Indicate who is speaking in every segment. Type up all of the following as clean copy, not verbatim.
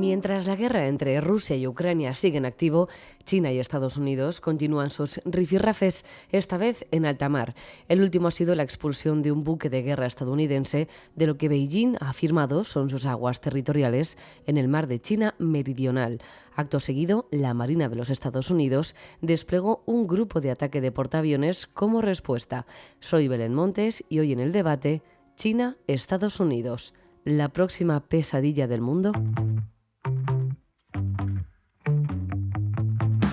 Speaker 1: Mientras la guerra entre Rusia y Ucrania sigue en activo, China y Estados Unidos continúan sus rifirrafes, esta vez en alta mar. El último ha sido la expulsión de un buque de guerra estadounidense de lo que Beijing ha afirmado son sus aguas territoriales en el mar de China Meridional. Acto seguido, la Marina de los Estados Unidos desplegó un grupo de ataque de portaaviones como respuesta. Soy Belén Montes y hoy en el debate, China-Estados Unidos, ¿la próxima pesadilla del mundo?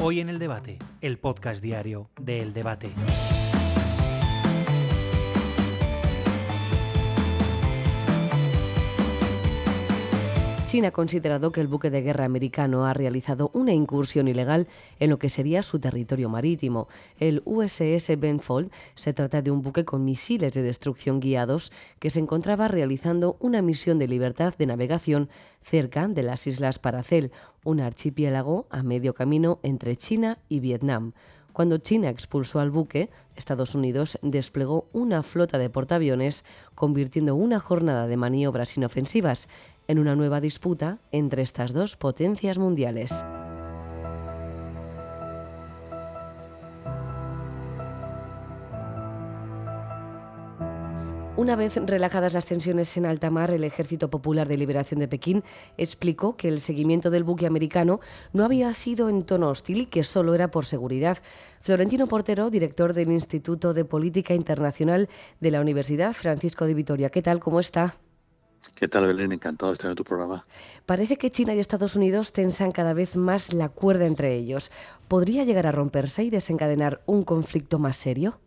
Speaker 2: Hoy en el debate, el podcast diario de El Debate.
Speaker 1: China ha considerado que el buque de guerra americano ha realizado una incursión ilegal en lo que sería su territorio marítimo. El USS Benfold se trata de un buque con misiles de destrucción guiados que se encontraba realizando una misión de libertad de navegación cerca de las Islas Paracel, un archipiélago a medio camino entre China y Vietnam. Cuando China expulsó al buque, Estados Unidos desplegó una flota de portaaviones, convirtiendo una jornada de maniobras inofensivas en una nueva disputa entre estas dos potencias mundiales. Una vez relajadas las tensiones en alta mar, el Ejército Popular de Liberación de Pekín explicó que el seguimiento del buque americano no había sido en tono hostil y que solo era por seguridad. Florentino Portero, director del Instituto de Política Internacional de la Universidad Francisco de Vitoria. ¿Qué tal? ¿Cómo está?
Speaker 3: ¿Qué tal, Belén? Encantado de estar en tu programa.
Speaker 1: Parece que China y Estados Unidos tensan cada vez más la cuerda entre ellos. ¿Podría llegar a romperse y desencadenar un conflicto más serio?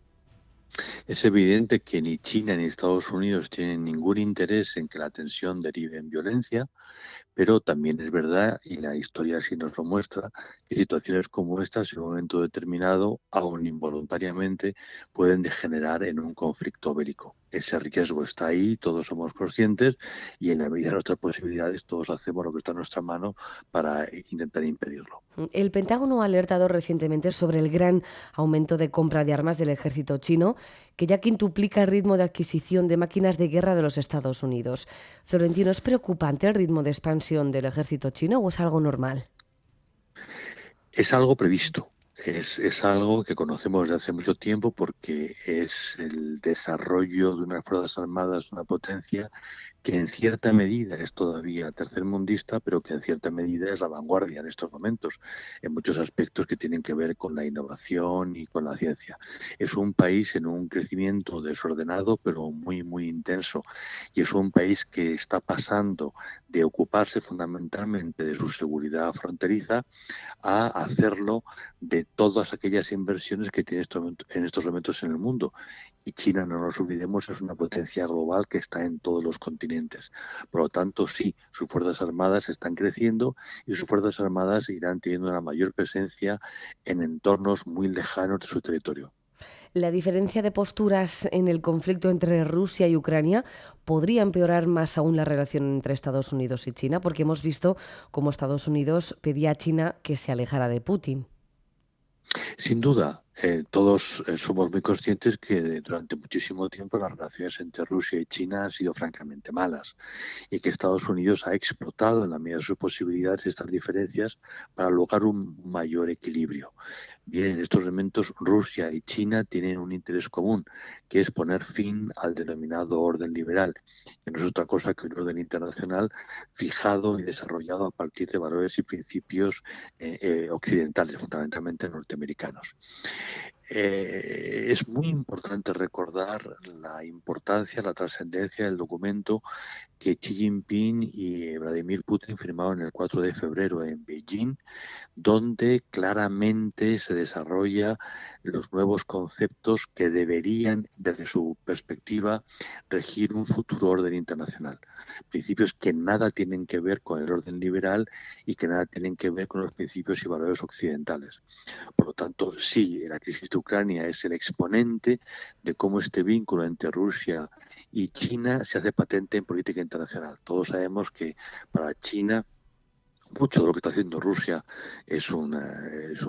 Speaker 3: Es evidente que ni China ni Estados Unidos tienen ningún interés en que la tensión derive en violencia, pero también es verdad, y la historia sí nos lo muestra, que situaciones como estas en un momento determinado, aun involuntariamente, pueden degenerar en un conflicto bélico. Ese riesgo está ahí, todos somos conscientes y en la medida de nuestras posibilidades todos hacemos lo que está en nuestra mano para intentar impedirlo.
Speaker 1: El Pentágono ha alertado recientemente sobre el gran aumento de compra de armas del ejército chino, que ya quintuplica el ritmo de adquisición de máquinas de guerra de los Estados Unidos. Florentino, ¿es preocupante el ritmo de expansión del ejército chino o es algo normal?
Speaker 3: Es algo previsto. Es algo que conocemos desde hace mucho tiempo porque es el desarrollo de unas fuerzas armadas, una potencia que en cierta medida es todavía tercermundista, pero que en cierta medida es la vanguardia en estos momentos, en muchos aspectos que tienen que ver con la innovación y con la ciencia. Es un país en un crecimiento desordenado, pero muy, muy intenso, y es un país que está pasando de ocuparse fundamentalmente de su seguridad fronteriza a hacerlo de todas aquellas inversiones que tiene en estos momentos en el mundo. Y China, no nos olvidemos, es una potencia global que está en todos los continentes. Por lo tanto, sí, sus Fuerzas Armadas están creciendo y sus Fuerzas Armadas irán teniendo una mayor presencia en entornos muy lejanos de su territorio.
Speaker 1: La diferencia de posturas en el conflicto entre Rusia y Ucrania podría empeorar más aún la relación entre Estados Unidos y China, porque hemos visto cómo Estados Unidos pedía a China que se alejara de Putin.
Speaker 3: Sin duda, todos somos muy conscientes que durante muchísimo tiempo las relaciones entre Rusia y China han sido francamente malas y que Estados Unidos ha explotado en la medida de sus posibilidades estas diferencias para lograr un mayor equilibrio. Bien, en estos momentos Rusia y China tienen un interés común, que es poner fin al denominado orden liberal, que no es otra cosa que un orden internacional fijado y desarrollado a partir de valores y principios occidentales, fundamentalmente norteamericanos. Es muy importante recordar la importancia, la trascendencia del documento que Xi Jinping y Vladimir Putin firmaron el 4 de febrero en Beijing, donde claramente se desarrolla los nuevos conceptos que deberían, desde su perspectiva, regir un futuro orden internacional. Principios que nada tienen que ver con el orden liberal y que nada tienen que ver con los principios y valores occidentales. Por lo tanto, sí, la crisis de Ucrania es el exponente de cómo este vínculo entre Rusia y China se hace patente en política internacional. Todos sabemos que para China Mucho de lo que está haciendo Rusia es un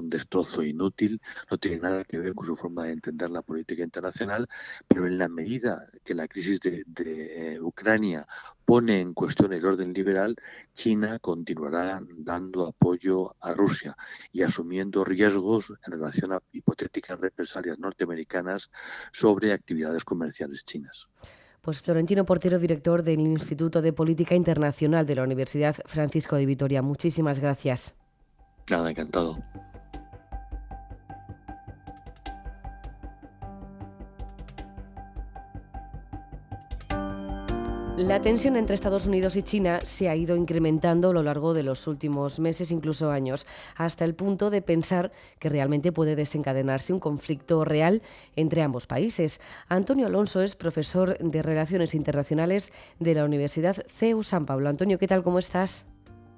Speaker 3: destrozo inútil, no tiene nada que ver con su forma de entender la política internacional, pero en la medida que la crisis de Ucrania pone en cuestión el orden liberal, China continuará dando apoyo a Rusia y asumiendo riesgos en relación a hipotéticas represalias norteamericanas sobre actividades comerciales chinas.
Speaker 1: Pues Florentino Portero, director del Instituto de Política Internacional de la Universidad Francisco de Vitoria. Muchísimas gracias.
Speaker 3: Nada, encantado.
Speaker 1: La tensión entre Estados Unidos y China se ha ido incrementando a lo largo de los últimos meses, incluso años, hasta el punto de pensar que realmente puede desencadenarse un conflicto real entre ambos países. Antonio Alonso es profesor de Relaciones Internacionales de la Universidad CEU San Pablo. Antonio, ¿qué tal? ¿Cómo estás?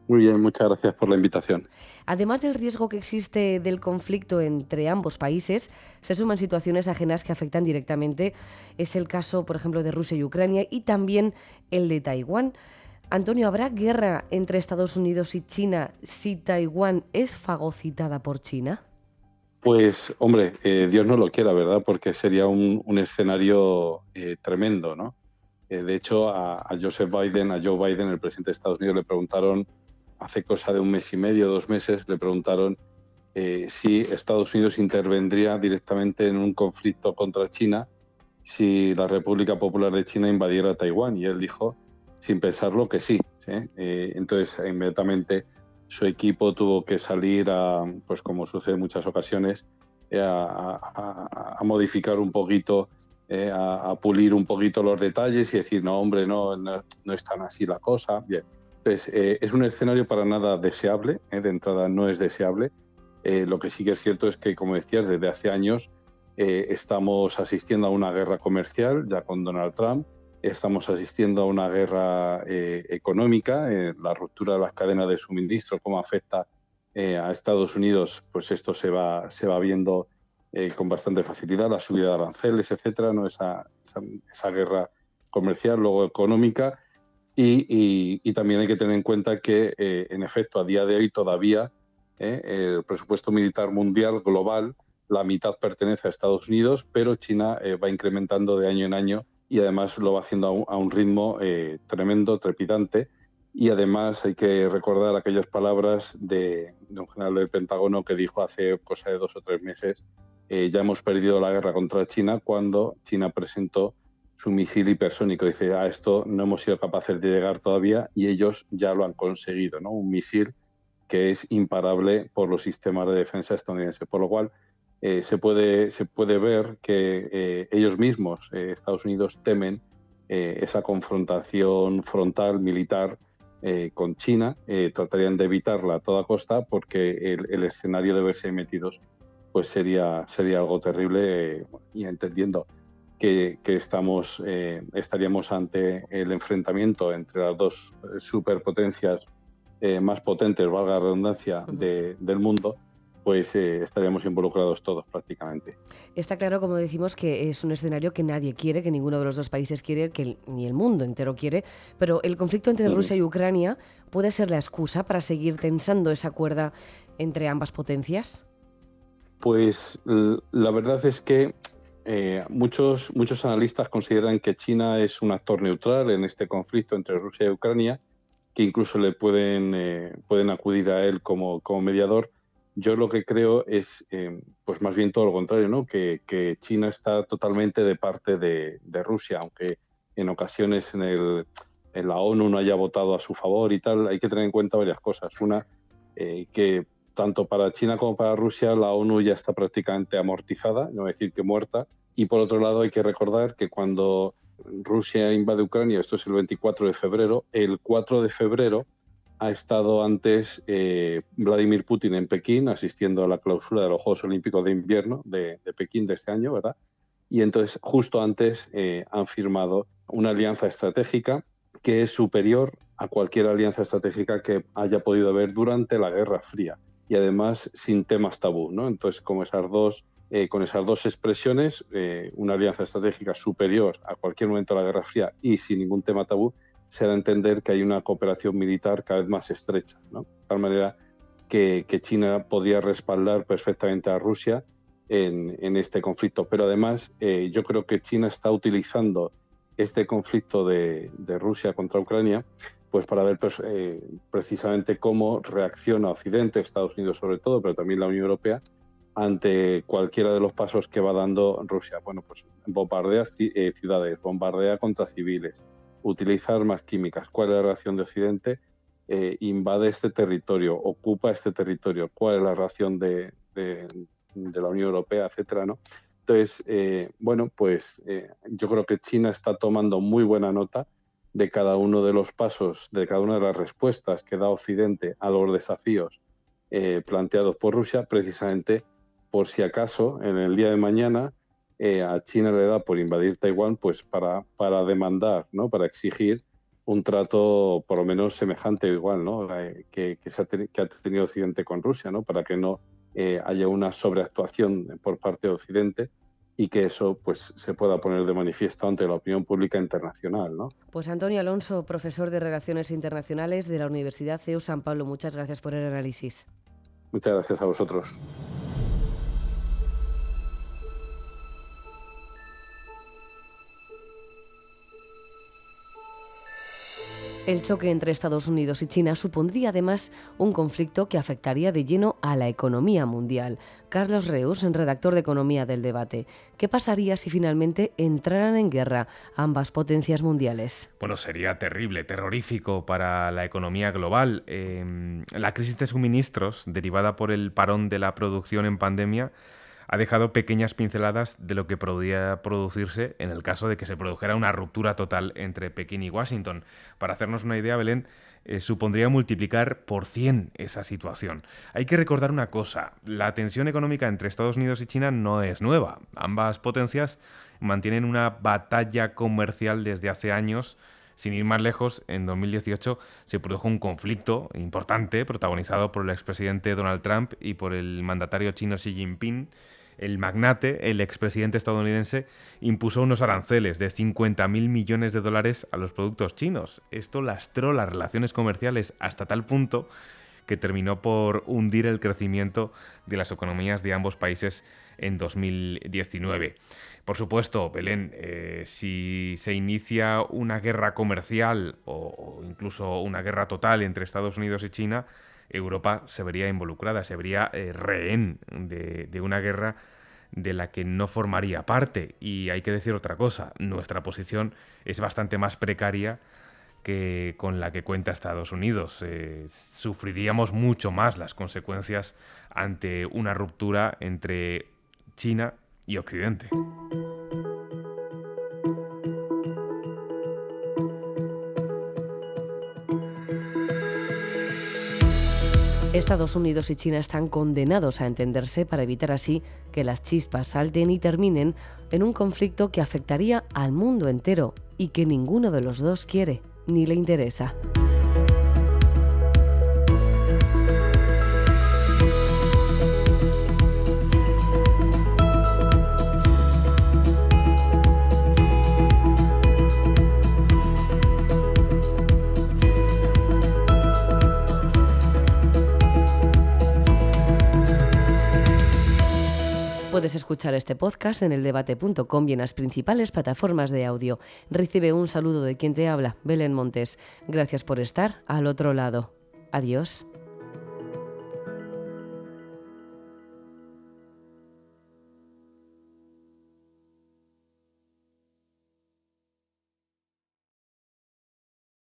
Speaker 4: Muy bien, muchas gracias por la invitación.
Speaker 1: Además del riesgo que existe del conflicto entre ambos países, se suman situaciones ajenas que afectan directamente. Es el caso, por ejemplo, de Rusia y Ucrania y también el de Taiwán. Antonio, ¿habrá guerra entre Estados Unidos y China si Taiwán es fagocitada por China?
Speaker 4: Pues, hombre, Dios no lo quiera, ¿verdad? Porque sería un escenario tremendo, ¿no? De hecho, a Joe Biden, el presidente de Estados Unidos, le preguntaron hace cosa de un mes y medio, 2 meses, le preguntaron si Estados Unidos intervendría directamente en un conflicto contra China si la República Popular de China invadiera Taiwán. Y él dijo, sin pensarlo, que sí. ¿Sí? Entonces, inmediatamente su equipo tuvo que salir pues como sucede en muchas ocasiones, a modificar un poquito, a pulir un poquito los detalles y decir, no, hombre, no es tan así la cosa. Bien. Entonces, es un escenario para nada deseable, de entrada no es deseable. Lo que sí que es cierto es que, como decías, desde hace años estamos asistiendo a una guerra comercial, ya con Donald Trump, estamos asistiendo a una guerra económica, la ruptura de las cadenas de suministro, cómo afecta a Estados Unidos, pues esto se va viendo con bastante facilidad, la subida de aranceles, etcétera, ¿no? esa guerra comercial, luego económica. Y también hay que tener en cuenta que, en efecto, a día de hoy todavía el presupuesto militar mundial global, la mitad pertenece a Estados Unidos, pero China va incrementando de año en año y además lo va haciendo a un ritmo tremendo, trepidante. Y además hay que recordar aquellas palabras de un general del Pentágono que dijo hace cosa de 2 o 3 meses, ya hemos perdido la guerra contra China, cuando China presentó su misil hipersónico. Dice, a esto no hemos sido capaces de llegar todavía y ellos ya lo han conseguido, ¿no? Un misil que es imparable por los sistemas de defensa estadounidenses. Por lo cual, se puede ver que ellos mismos, Estados Unidos, temen esa confrontación frontal militar con China. Tratarían de evitarla a toda costa porque el escenario de verse metidos pues sería algo terrible, y entendiendo que estaríamos ante el enfrentamiento entre las dos superpotencias más potentes, valga la redundancia, del mundo, pues estaríamos involucrados todos prácticamente.
Speaker 1: Está claro, como decimos, que es un escenario que nadie quiere, que ninguno de los dos países quiere, que ni el mundo entero quiere, pero el conflicto entre Rusia y Ucrania puede ser la excusa para seguir tensando esa cuerda entre ambas potencias.
Speaker 4: Pues la verdad es que muchos analistas consideran que China es un actor neutral en este conflicto entre Rusia y Ucrania, que incluso le pueden acudir a él como mediador. Yo lo que creo es, pues más bien todo lo contrario, ¿no? Que China está totalmente de parte de Rusia, aunque en ocasiones en la ONU no haya votado a su favor y tal. Hay que tener en cuenta varias cosas. Una, que tanto para China como para Rusia la ONU ya está prácticamente amortizada, no voy a decir que muerta. Y por otro lado hay que recordar que cuando Rusia invade Ucrania, esto es el 24 de febrero, el 4 de febrero ha estado antes Vladimir Putin en Pekín asistiendo a la clausura de los Juegos Olímpicos de Invierno de Pekín de este año, ¿verdad? Y entonces justo antes han firmado una alianza estratégica que es superior a cualquier alianza estratégica que haya podido haber durante la Guerra Fría, y además sin temas tabú, ¿no? Entonces, con esas dos expresiones, una alianza estratégica superior a cualquier momento de la Guerra Fría y sin ningún tema tabú, se da a entender que hay una cooperación militar cada vez más estrecha, ¿no? De tal manera que China podría respaldar perfectamente a Rusia en este conflicto. Pero además yo creo que China está utilizando este conflicto de Rusia contra Ucrania pues para ver precisamente cómo reacciona Occidente, Estados Unidos sobre todo, pero también la Unión Europea, ante cualquiera de los pasos que va dando Rusia. Bueno, pues bombardea ciudades, bombardea contra civiles, utiliza armas químicas. ¿Cuál es la reacción de Occidente? Invade este territorio, ocupa este territorio. ¿Cuál es la reacción de la Unión Europea, etcétera, ¿no? Entonces, yo creo que China está tomando muy buena nota de cada uno de los pasos, de cada una de las respuestas que da Occidente a los desafíos planteados por Rusia, precisamente por si acaso en el día de mañana a China le da por invadir Taiwán, pues para demandar, ¿no? Para exigir un trato por lo menos semejante o igual, ¿no? que ha tenido Occidente con Rusia, ¿no? Para que no haya una sobreactuación por parte de Occidente y que eso pues se pueda poner de manifiesto ante la opinión pública internacional, ¿no?
Speaker 1: Pues Antonio Alonso, profesor de Relaciones Internacionales de la Universidad CEU San Pablo, muchas gracias por el análisis.
Speaker 4: Muchas gracias a vosotros.
Speaker 1: El choque entre Estados Unidos y China supondría además un conflicto que afectaría de lleno a la economía mundial. Carlos Reus, redactor de Economía del Debate. ¿Qué pasaría si finalmente entraran en guerra ambas potencias mundiales?
Speaker 5: Bueno, sería terrible, terrorífico para la economía global. La crisis de suministros, derivada por el parón de la producción en pandemia, ha dejado pequeñas pinceladas de lo que podría producirse en el caso de que se produjera una ruptura total entre Pekín y Washington. Para hacernos una idea, Belén, supondría multiplicar por 100 esa situación. Hay que recordar una cosa, la tensión económica entre Estados Unidos y China no es nueva. Ambas potencias mantienen una batalla comercial desde hace años. Sin ir más lejos, en 2018 se produjo un conflicto importante protagonizado por el expresidente Donald Trump y por el mandatario chino Xi Jinping. El magnate, el expresidente estadounidense, impuso unos aranceles de 50.000 millones de dólares a los productos chinos. Esto lastró las relaciones comerciales hasta tal punto que terminó por hundir el crecimiento de las economías de ambos países en 2019. Por supuesto, Belén, si se inicia una guerra comercial o incluso una guerra total entre Estados Unidos y China, Europa se vería involucrada, se vería rehén de una guerra de la que no formaría parte. Y hay que decir otra cosa, nuestra posición es bastante más precaria que con la que cuenta Estados Unidos. Sufriríamos mucho más las consecuencias ante una ruptura entre China y Occidente.
Speaker 1: Estados Unidos y China están condenados a entenderse para evitar así que las chispas salten y terminen en un conflicto que afectaría al mundo entero y que ninguno de los dos quiere ni le interesa. Puedes escuchar este podcast en eldebate.com y en las principales plataformas de audio. Recibe un saludo de quien te habla, Belén Montes. Gracias por estar al otro lado. Adiós.